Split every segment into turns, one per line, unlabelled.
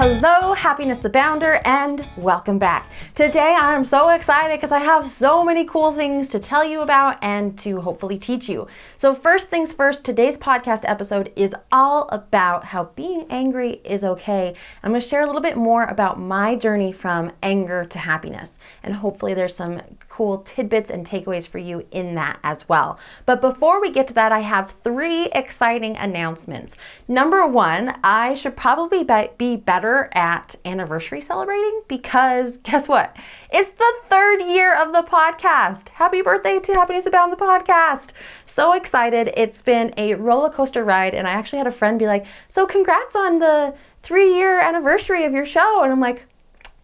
Hello, Happiness Abounder, and welcome back. Today I'm so excited because I have so many cool things to tell you about and to hopefully teach you. So first things first, today's podcast episode is all about how being angry is okay. I'm going to share a little bit more about my journey from anger to happiness, and hopefully there's some cool tidbits and takeaways for you in that as well. But before we get to that, I have 3 exciting announcements. Number 1, I should probably be better at anniversary celebrating because guess what? It's the 3rd year of the podcast. Happy birthday to Happiness Abound, the podcast. So excited. It's been a roller coaster ride, and I actually had a friend be like, so congrats on the 3-year anniversary of your show. And I'm like,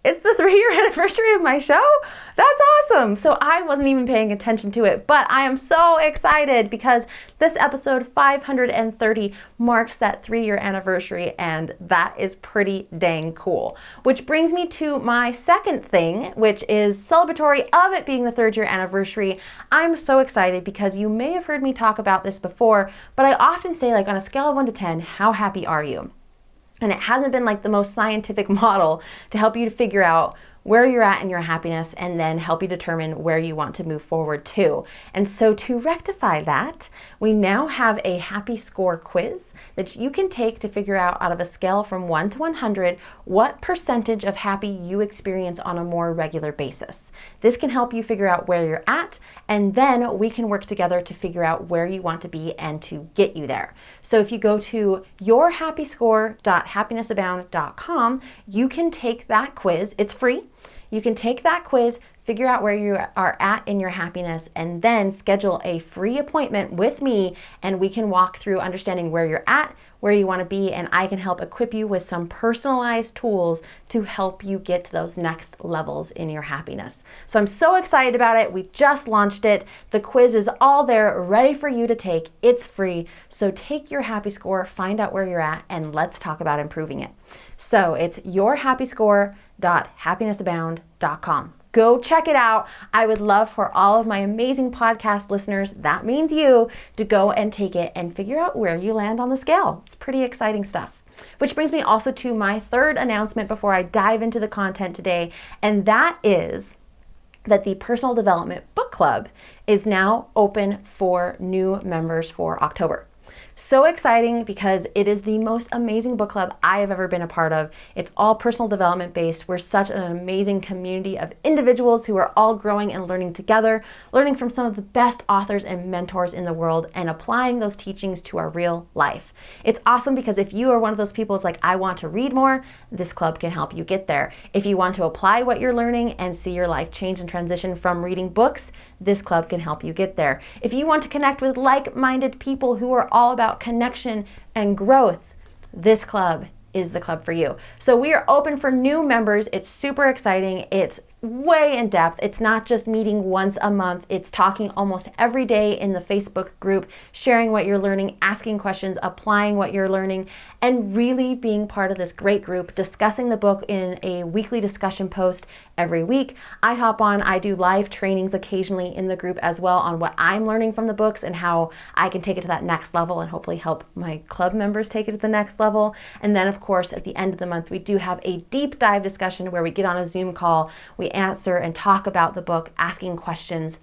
it's the 3-year anniversary of my show? That's awesome. So I wasn't even paying attention to it, but I am so excited because this episode 530 marks that 3-year anniversary, and that is pretty dang cool. Which brings me to my second thing, which is celebratory of it being the 3rd year anniversary. I'm so excited because you may have heard me talk about this before, but I often say, like, on a scale of 1 to 10, how happy are you? And it hasn't been like the most scientific model to help you to figure out where you're at in your happiness and then help you determine where you want to move forward to. And so to rectify that, we now have a happy score quiz that you can take to figure out of a scale from 1 to 100, what percentage of happy you experience on a more regular basis. This can help you figure out where you're at, and then we can work together to figure out where you want to be and to get you there. So if you go to yourhappyscore.happinessabound.com, you can take that quiz. It's free. You can take that quiz, figure out where you are at in your happiness, and then schedule a free appointment with me, and we can walk through understanding where you're at, where you want to be, and I can help equip you with some personalized tools to help you get to those next levels in your happiness. So I'm so excited about it. We just launched it. The quiz is all there, ready for you to take. It's free. So take your happy score, find out where you're at, and let's talk about improving it. So it's yourhappyscore.happinessabound.com. Go check it out. I would love for all of my amazing podcast listeners, that means you, to go and take it and figure out where you land on the scale. It's pretty exciting stuff. Which brings me also to my 3rd announcement before I dive into the content today, and that is that the Personal Development Book Club is now open for new members for October. So exciting because it is the most amazing book club I have ever been a part of. It's all personal development based. We're such an amazing community of individuals who are all growing and learning together, learning from some of the best authors and mentors in the world and applying those teachings to our real life. It's awesome because if you are one of those people who's like, I want to read more, this club can help you get there. If you want to apply what you're learning and see your life change and transition from reading books, this club can help you get there. If you want to connect with like-minded people who are all about connection and growth, this club is the club for you. So we are open for new members. It's super exciting. It's way in depth. It's not just meeting once a month. It's talking almost every day in the Facebook group, sharing what you're learning, asking questions, applying what you're learning, and really being part of this great group, discussing the book in a weekly discussion post every week. I hop on, I do live trainings occasionally in the group as well on what I'm learning from the books and how I can take it to that next level and hopefully help my club members take it to the next level. And then of course, at the end of the month, we do have a deep dive discussion where we get on a Zoom call, we answer and talk about the book, asking questions,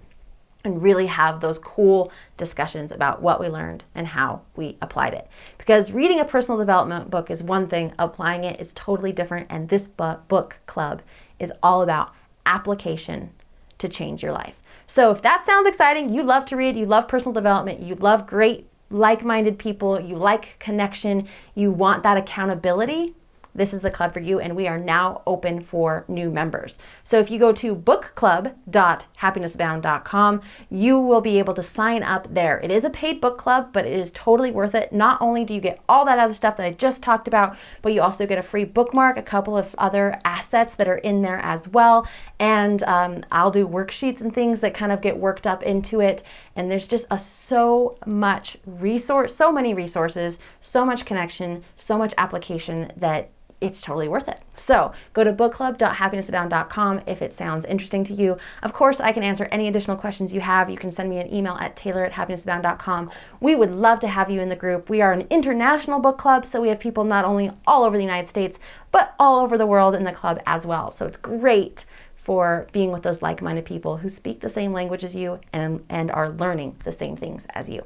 and really have those cool discussions about what we learned and how we applied it. Because reading a personal development book is one thing, applying it is totally different, and this book club is all about application to change your life. So if that sounds exciting, you love to read, you love personal development, you love great like-minded people, you like connection, you want that accountability, this is the club for you, and we are now open for new members. So if you go to bookclub.happinessabound.com, you will be able to sign up there. It is a paid book club, but it is totally worth it. Not only do you get all that other stuff that I just talked about, but you also get a free bookmark, a couple of other assets that are in there as well, and I'll do worksheets and things that kind of get worked up into it. And there's just so much resource, so many resources, so much connection, so much application that it's totally worth it. So go to bookclub.happinessabound.com if it sounds interesting to you. Of course, I can answer any additional questions you have. You can send me an email at taylor@happinessabound.com. We would love to have you in the group. We are an international book club, so we have people not only all over the United States, but all over the world in the club as well. So it's great for being with those like-minded people who speak the same language as you and are learning the same things as you.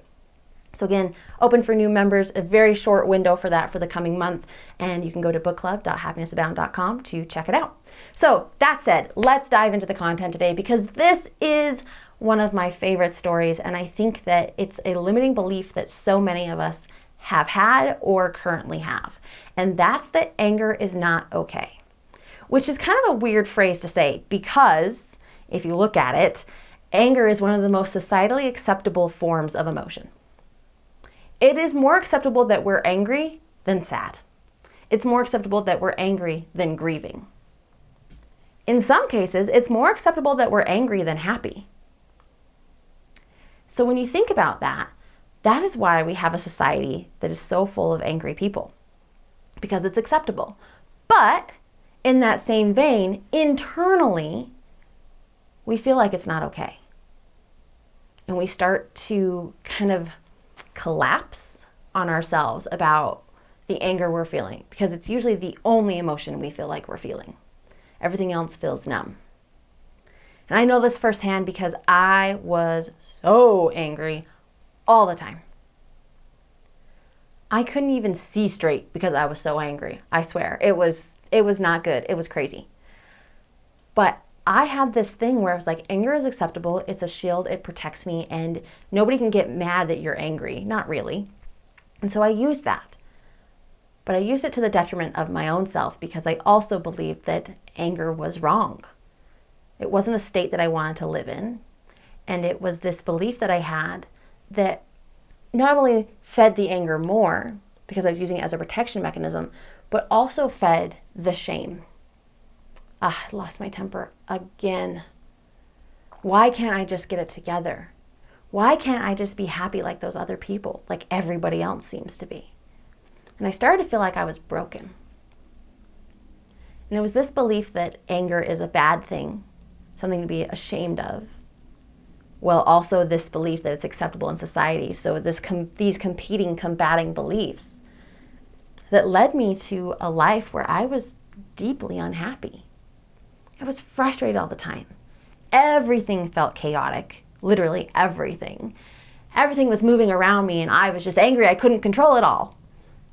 So again, open for new members, a very short window for that for the coming month, and you can go to bookclub.happinessabound.com to check it out. So that said, let's dive into the content today, because this is one of my favorite stories, and I think that it's a limiting belief that so many of us have had or currently have, and that's that anger is not okay, which is kind of a weird phrase to say, because if you look at it, anger is one of the most societally acceptable forms of emotion. It is more acceptable that we're angry than sad. It's more acceptable that we're angry than grieving. In some cases, it's more acceptable that we're angry than happy. So when you think about that, that is why we have a society that is so full of angry people, because it's acceptable. But in that same vein, internally, we feel like it's not okay. And we start to kind of collapse on ourselves about the anger we're feeling, because it's usually the only emotion we feel like we're feeling. Everything else feels numb. And I know this firsthand because I was so angry all the time. I couldn't even see straight because I was so angry. I swear, it was not good. It was crazy. But I had this thing where I was like, anger is acceptable. It's a shield. It protects me, and nobody can get mad that you're angry. Not really. And so I used that. But I used it to the detriment of my own self, because I also believed that anger was wrong. It wasn't a state that I wanted to live in. And it was this belief that I had that not only fed the anger more, because I was using it as a protection mechanism, but also fed the shame. I lost my temper again. Why can't I just get it together? Why can't I just be happy like those other people, like everybody else seems to be? And I started to feel like I was broken. And it was this belief that anger is a bad thing, something to be ashamed of. Well, also this belief that it's acceptable in society. So these competing, combating beliefs that led me to a life where I was deeply unhappy. I was frustrated all the time. Everything felt chaotic, literally everything. Everything was moving around me, and I was just angry. I couldn't control it all.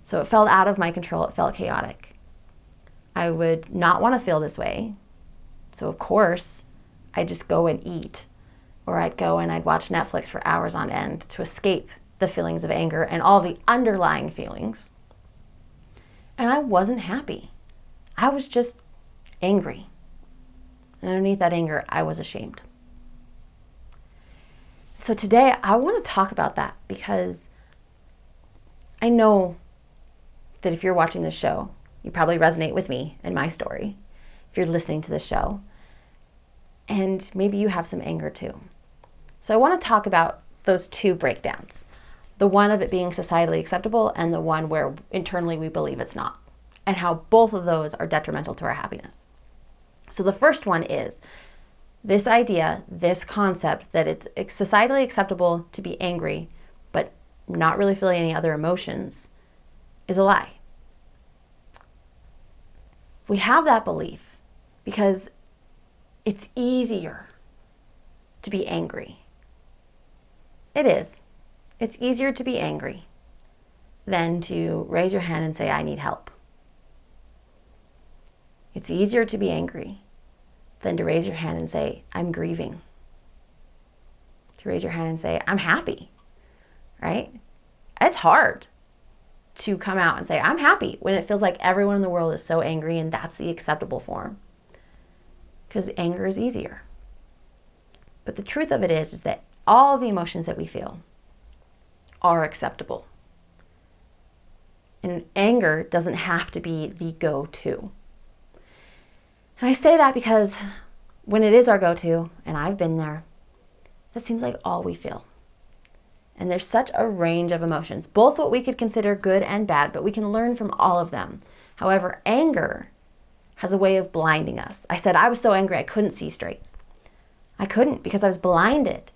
So it felt out of my control. It felt chaotic. I would not want to feel this way. So of course, I'd just go and eat, or I'd go and I'd watch Netflix for hours on end to escape the feelings of anger and all the underlying feelings. And I wasn't happy. I was just angry. And underneath that anger, I was ashamed. So today, I want to talk about that, because I know that if you're watching this show, you probably resonate with me and my story. If you're listening to this show, and maybe you have some anger too. So I want to talk about those two breakdowns. The one of it being societally acceptable, and the one where internally we believe it's not, and how both of those are detrimental to our happiness. So the first one is this idea, this concept that it's societally acceptable to be angry, but not really feeling any other emotions, is a lie. We have that belief because it's easier to be angry. It is. It's easier to be angry than to raise your hand and say, I need help. It's easier to be angry than to raise your hand and say, I'm grieving. To raise your hand and say, I'm happy, right? It's hard to come out and say, I'm happy, when it feels like everyone in the world is so angry and that's the acceptable form. Because anger is easier. But the truth of it is that all of the emotions that we feel are acceptable. And anger doesn't have to be the go-to. And I say that because when it is our go-to, and I've been there, that seems like all we feel. And there's such a range of emotions, both what we could consider good and bad, but we can learn from all of them However, anger has a way of blinding us. I said I was so angry I couldn't see straight. I couldn't because I was blinded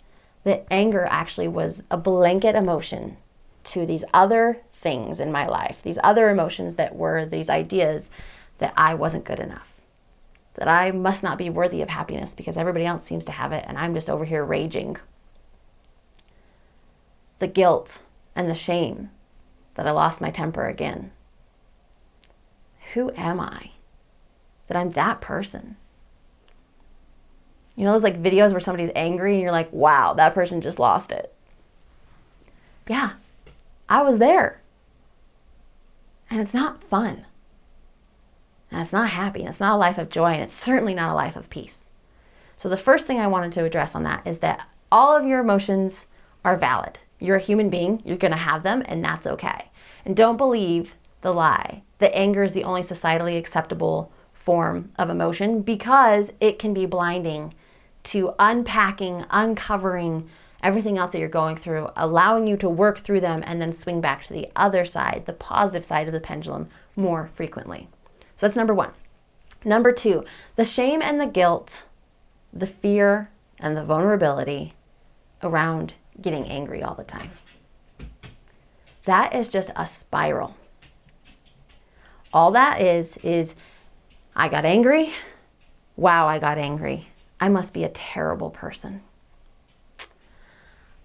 that anger actually was a blanket emotion to these other things in my life, these other emotions that were these ideas that I wasn't good enough, that I must not be worthy of happiness because everybody else seems to have it and I'm just over here raging. The guilt and the shame that I lost my temper again. Who am I that I'm that person? You know those like videos where somebody's angry and you're like, wow, that person just lost it. Yeah, I was there. And it's not fun. And it's not happy. And it's not a life of joy. And it's certainly not a life of peace. So the first thing I wanted to address on that is that all of your emotions are valid. You're a human being. You're going to have them, and that's okay. And don't believe the lie that anger is the only societally acceptable form of emotion, because it can be blinding to unpacking, uncovering everything else that you're going through, allowing you to work through them and then swing back to the other side, the positive side of the pendulum, more frequently. So that's number one. Number two, the shame and the guilt, the fear and the vulnerability around getting angry all the time. That is just a spiral. All that is I got angry. Wow, I got angry. I must be a terrible person.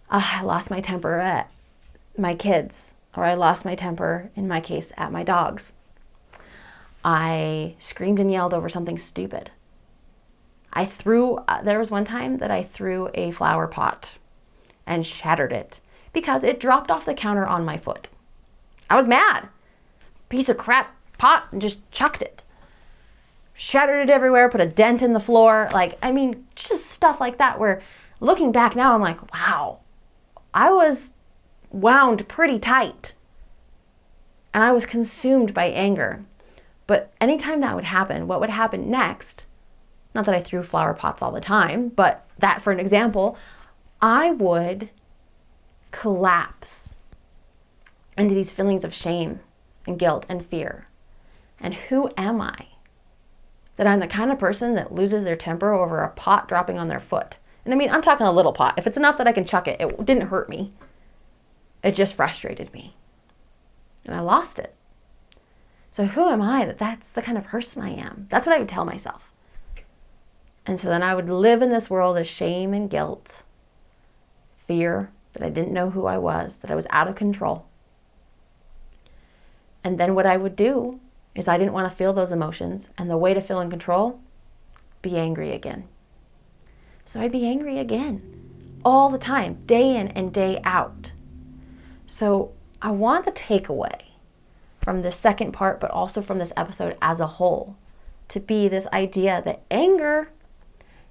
I lost my temper at my kids, or I lost my temper, in my case, at my dogs. I screamed and yelled over something stupid. There was one time that I threw a flower pot and shattered it because it dropped off the counter on my foot. I was mad. Piece of crap pot, and just chucked it. Shattered it everywhere, put a dent in the floor. Just stuff like that where looking back now, I'm like, wow, I was wound pretty tight and I was consumed by anger. But anytime that would happen, what would happen next, not that I threw flower pots all the time, but that for an example, I would collapse into these feelings of shame and guilt and fear. And who am I? That I'm the kind of person that loses their temper over a pot dropping on their foot. And I'm talking a little pot. If it's enough that I can chuck it, it didn't hurt me. It just frustrated me. And I lost it. So who am I that that's the kind of person I am? That's what I would tell myself. And so then I would live in this world of shame and guilt, fear that I didn't know who I was, that I was out of control. And then what I would do is I didn't want to feel those emotions. And the way to feel in control, be angry again. So I'd be angry again all the time, day in and day out. So I want the takeaway from this second part, but also from this episode as a whole, to be this idea that anger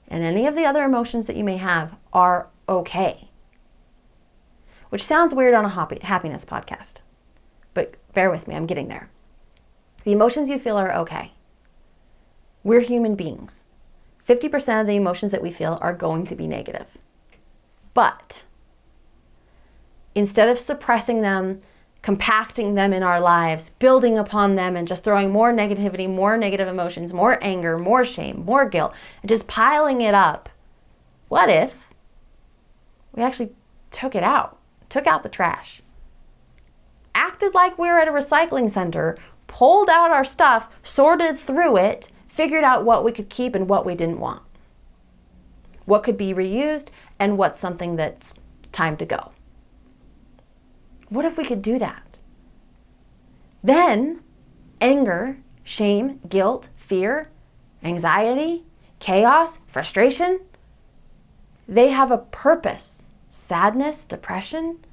and any of the other emotions that you may have are okay. Which sounds weird on a happiness podcast, but bear with me, I'm getting there. The emotions you feel are okay. We're human beings. 50% of the emotions that we feel are going to be negative. But instead of suppressing them, compacting them in our lives, building upon them and just throwing more negativity, more negative emotions, more anger, more shame, more guilt, and just piling it up, what if we actually took it out, took out the trash, acted like we were at a recycling center, pulled out our stuff, sorted through it, figured out what we could keep and what we didn't want, what could be reused and what's something that's time to go. What if we could do that? Then anger, shame, guilt, fear, anxiety, chaos, frustration, they have a purpose. Sadness, depression,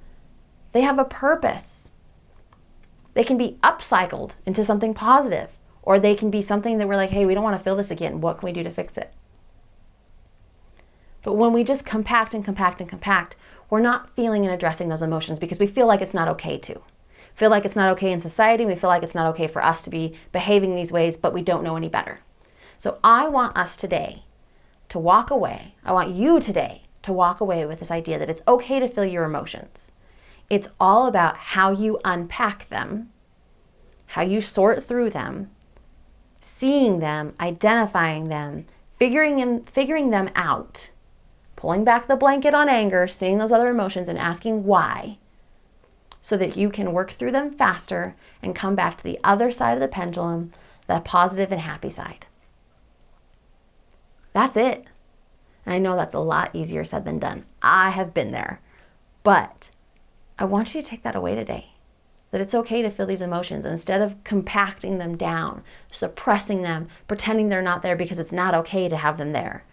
they have a purpose. They can be upcycled into something positive, or they can be something that we're like, hey, we don't want to feel this again. What can we do to fix it? But when we just compact and compact and compact, we're not feeling and addressing those emotions because we feel like it's not okay to. Feel like it's not okay in society. We feel like it's not okay for us to be behaving these ways, but we don't know any better. So I want us today to walk away. I want you today to walk away with this idea that it's okay to feel your emotions. It's all about how you unpack them, how you sort through them, seeing them, identifying them, figuring them out, pulling back the blanket on anger, seeing those other emotions and asking why, so that you can work through them faster and come back to the other side of the pendulum, the positive and happy side. That's it. And I know that's a lot easier said than done. I have been there. But I want you to take that away today. That it's okay to feel these emotions. And instead of compacting them down, suppressing them, pretending they're not there because it's not okay to have them there.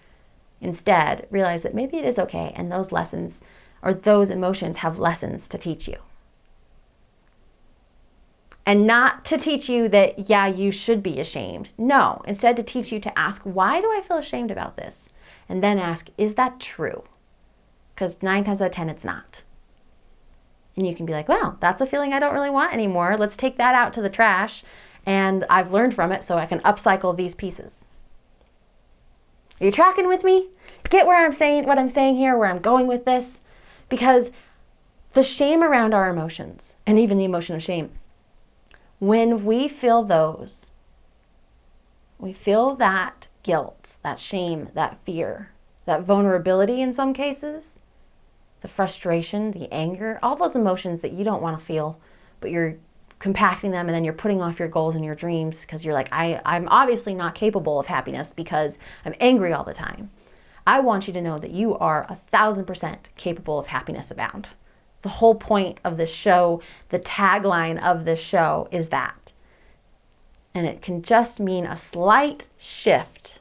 Instead, realize that maybe it is okay, and those lessons or those emotions have lessons to teach you. And not to teach you that, yeah, you should be ashamed. No, instead to teach you to ask, why do I feel ashamed about this? And then ask, is that true? Because 9 times out of 10, it's not. And you can be like, well, that's a feeling I don't really want anymore. Let's take that out to the trash. And I've learned from it, so I can upcycle these pieces. Are you tracking with me? Get where I'm saying, what I'm saying here, where I'm going with this? Because the shame around our emotions, and even the emotion of shame, when we feel those, we feel that guilt, that shame, that fear, that vulnerability in some cases, the frustration, the anger, all those emotions that you don't want to feel, but you're compacting them and then you're putting off your goals and your dreams because you're like, I'm obviously not capable of happiness because I'm angry all the time. I want you to know that you are 1,000% capable of happiness abound. The whole point of this show, the tagline of this show is that. And it can just mean a slight shift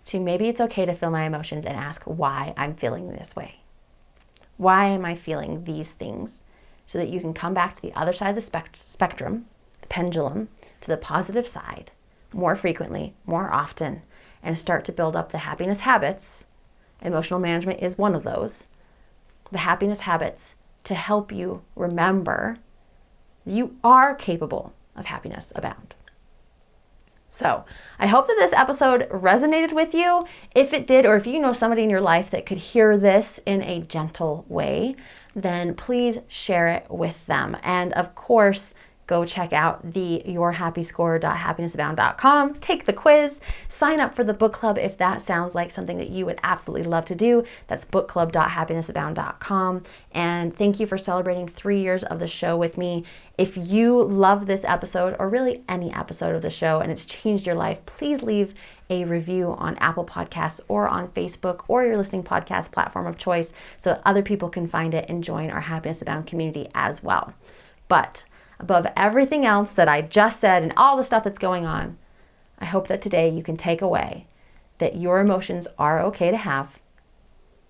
to maybe it's okay to feel my emotions and ask why I'm feeling this way. Why am I feeling these things? So that you can come back to the other side of the spectrum, the pendulum, to the positive side more frequently, more often, and start to build up the happiness habits. Emotional management is one of those. The happiness habits to help you remember you are capable of happiness abound. So I hope that this episode resonated with you. If it did, or if you know somebody in your life that could hear this in a gentle way, then please share it with them. And of course, go check out the yourhappyscore.happinessabound.com. Take the quiz, sign up for the book club if that sounds like something that you would absolutely love to do. That's bookclub.happinessabound.com. And thank you for celebrating 3 years of the show with me. If you love this episode, or really any episode of the show, and it's changed your life, please leave a review on Apple Podcasts or on Facebook or your listening podcast platform of choice so that other people can find it and join our Happiness Abound community as well. But above everything else that I just said and all the stuff that's going on, I hope that today you can take away that your emotions are okay to have,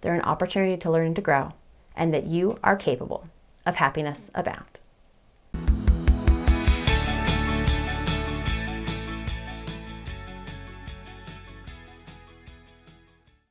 they're an opportunity to learn and to grow, and that you are capable of happiness abound.